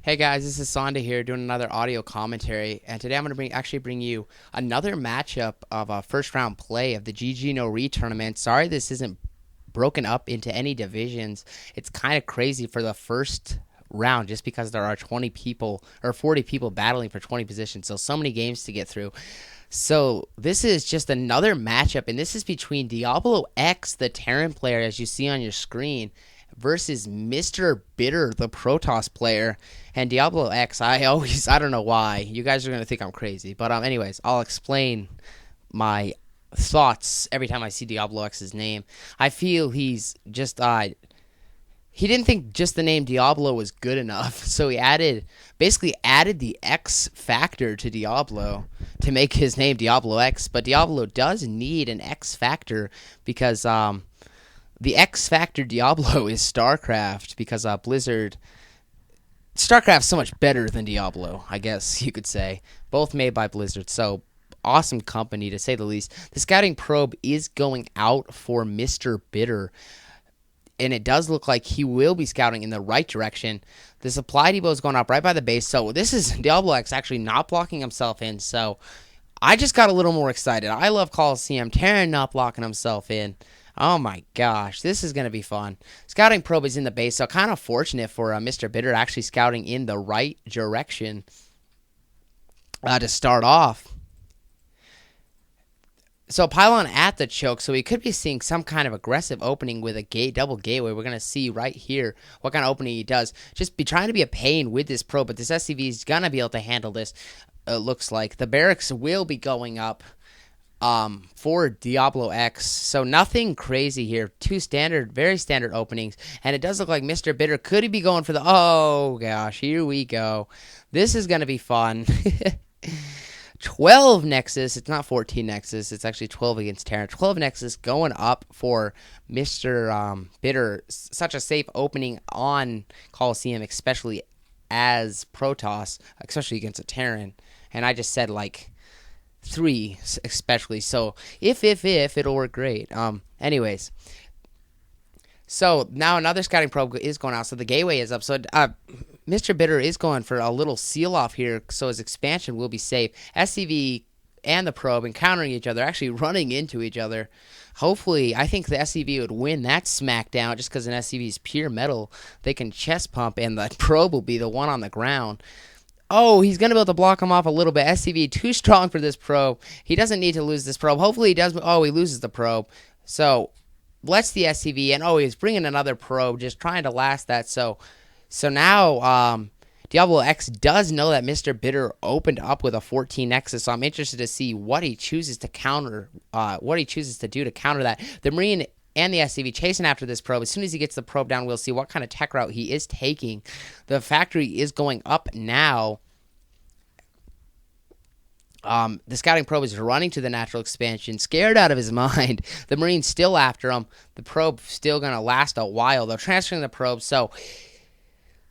Hey guys, this is Sonda here doing another audio commentary, and today I'm going to bring you another matchup of a first round play of the GG No Re tournament. Sorry this isn't broken up into any divisions. It's kind of crazy for the first round just because there are 20 people or 40 people battling for 20 positions, so many games to get through. So this is just another matchup, and this is between Diablo X, the Terran player, as you see on your screen, versus MrBitter, the Protoss player. And Diablo X, I don't know why. You guys are going to think I'm crazy. But anyways, I'll explain my thoughts every time I see Diablo X's name. I feel he's just, he didn't think just the name Diablo was good enough. So he basically added the X factor to Diablo to make his name Diablo X. But Diablo does need an X factor because, the X Factor Diablo is StarCraft because Blizzard. StarCraft's so much better than Diablo, I guess you could say. Both made by Blizzard, so awesome company to say the least. The scouting probe is going out for MrBitter, and it does look like he will be scouting in the right direction. The supply depot is going up right by the base, so this is Diablo X actually not blocking himself in, so I just got a little more excited. I love Colosseum. Terran not blocking himself in. Oh my gosh, this is going to be fun. Scouting probe is in the base, so kind of fortunate for MrBitter actually scouting in the right direction to start off. So pylon at the choke, so we could be seeing some kind of aggressive opening with a double gateway. We're going to see right here what kind of opening he does. Just be trying to be a pain with this probe, but this SCV is going to be able to handle this, it looks like. The barracks will be going up for Diablo X. So nothing crazy here. Two very standard openings. And it does look like MrBitter could be going for the... Oh, gosh. Here we go. This is going to be fun. 12 Nexus. It's not 14 Nexus. It's actually 12 against Terran. 12 Nexus going up for MrBitter. Such a safe opening on Colosseum, especially as Protoss, especially against a Terran. And I just said, like... 3 especially, so if it'll work great. Anyways, so now another scouting probe is going out, so the gateway is up, so MrBitter is going for a little seal off here, so his expansion will be safe. SCV and the probe encountering each other, actually running into each other. Hopefully, I think the SCV would win that smackdown just because an SCV is pure metal. They can chest pump, and the probe will be the one on the ground. Oh, he's going to be able to block him off a little bit. SCV too strong for this probe. He doesn't need to lose this probe. Hopefully he does. Oh, he loses the probe. So, lets the SCV, and he's bringing another probe, just trying to last that. So now, Diablo X does know that MrBitter opened up with a 14 Nexus, so I'm interested to see what he chooses to counter, what he chooses to do to counter that. The Marine and the SCV chasing after this probe. As soon as he gets the probe down, we'll see what kind of tech route he is taking. The factory is going up now. The scouting probe is running to the natural expansion, scared out of his mind. The Marine's still after him. The probe still going to last a while. They're transferring the probe, so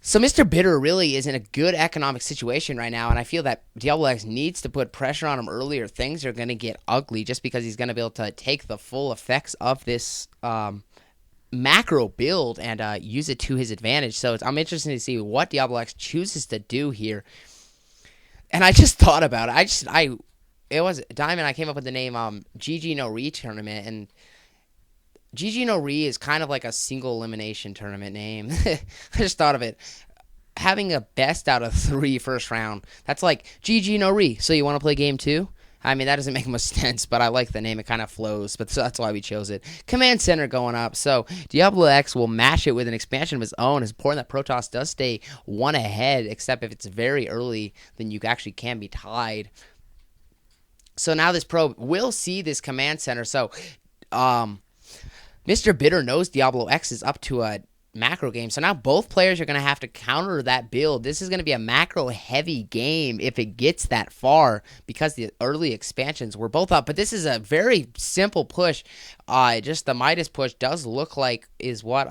MrBitter really is in a good economic situation right now, and I feel that Diablo X needs to put pressure on him earlier. Things are going to get ugly just because he's going to be able to take the full effects of this macro build and use it to his advantage. So I'm interested to see what Diablo X chooses to do here. And I just thought about it. It was Diamond. I came up with the name GG No Re tournament, and GG No Re is kind of like a single elimination tournament name. I just thought of it. Having a best out of 3 first round, that's like GG No Re. So you want to play game 2? I mean, that doesn't make much sense, but I like the name. It kind of flows, but so that's why we chose it. Command Center going up. So Diablo X will match it with an expansion of his own. It's important that Protoss does stay one ahead, except if it's very early, then you actually can be tied. So now this probe will see this Command Center. So MrBitter knows Diablo X is up to a macro game, so now both players are going to have to counter that build. This is going to be a macro heavy game if it gets that far, because the early expansions were both up, but this is a very simple push. Just the Midas push does look like is what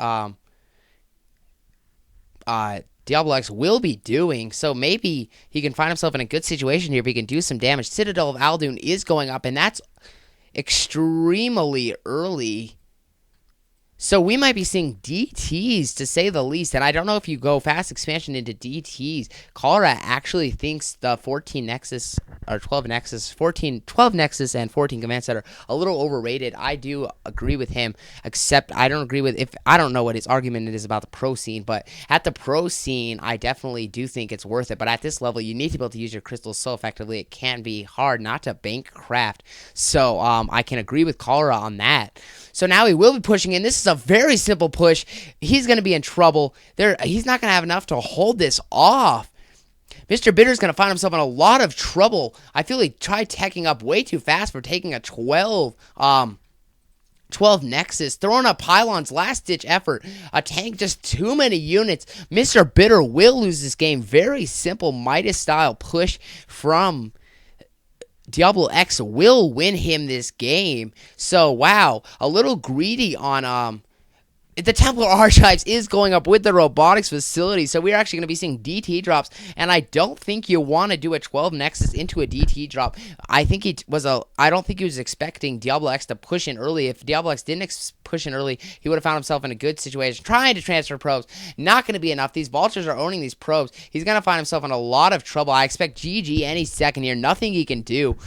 Diablo X will be doing, so maybe he can find himself in a good situation here if he can do some damage. Citadel of Aldun is going up, and that's extremely early. So we might be seeing DTs to say the least, and I don't know if you go fast expansion into DTs. Colorado actually thinks the 14 Nexus or 12 Nexus, 12 Nexus and 14 Command Center a little overrated. I do agree with him, except I don't agree with I don't know what his argument is about the pro scene, but at the pro scene, I definitely do think it's worth it. But at this level, you need to be able to use your crystals so effectively. It can be hard not to bank craft. So I can agree with Colorado on that. So now he will be pushing in. This is a very simple push. He's going to be in trouble. He's not going to have enough to hold this off. MrBitter is going to find himself in a lot of trouble. I feel he tried teching up way too fast for taking a 12 Nexus, throwing up pylons, last-ditch effort. A tank, just too many units. MrBitter will lose this game. Very simple Midas-style push from Diablox will win him this game. So, wow, a little greedy on the Templar Archives is going up with the robotics facility, so we're actually going to be seeing DT drops, and I don't think you want to do a 12 Nexus into a DT drop. I don't think he was expecting Diablox to push in early. If Diablox didn't push in early, he would have found himself in a good situation trying to transfer probes. Not going to be enough. These vultures are owning these probes. He's going to find himself in a lot of trouble. I expect GG any second here. Nothing he can do.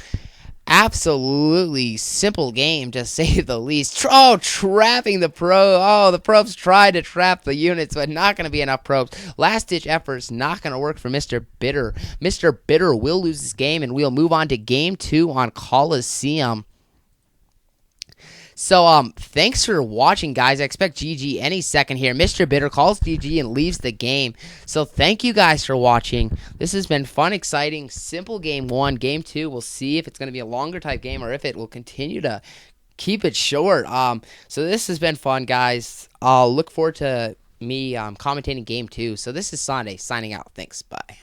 Absolutely simple game, to say the least. Trapping the probe. The probes tried to trap the units, but not going to be enough probes. Last-ditch efforts not going to work for MrBitter. MrBitter will lose this game, and we'll move on to Game 2 on Colosseum. So, thanks for watching, guys. I expect GG any second here. MrBitter calls GG and leaves the game. So, thank you guys for watching. This has been fun, exciting, simple Game 1. Game 2, we'll see if it's going to be a longer type game or if it will continue to keep it short. So, this has been fun, guys. I'll look forward to me commentating Game 2. So, this is Sunday signing out. Thanks. Bye.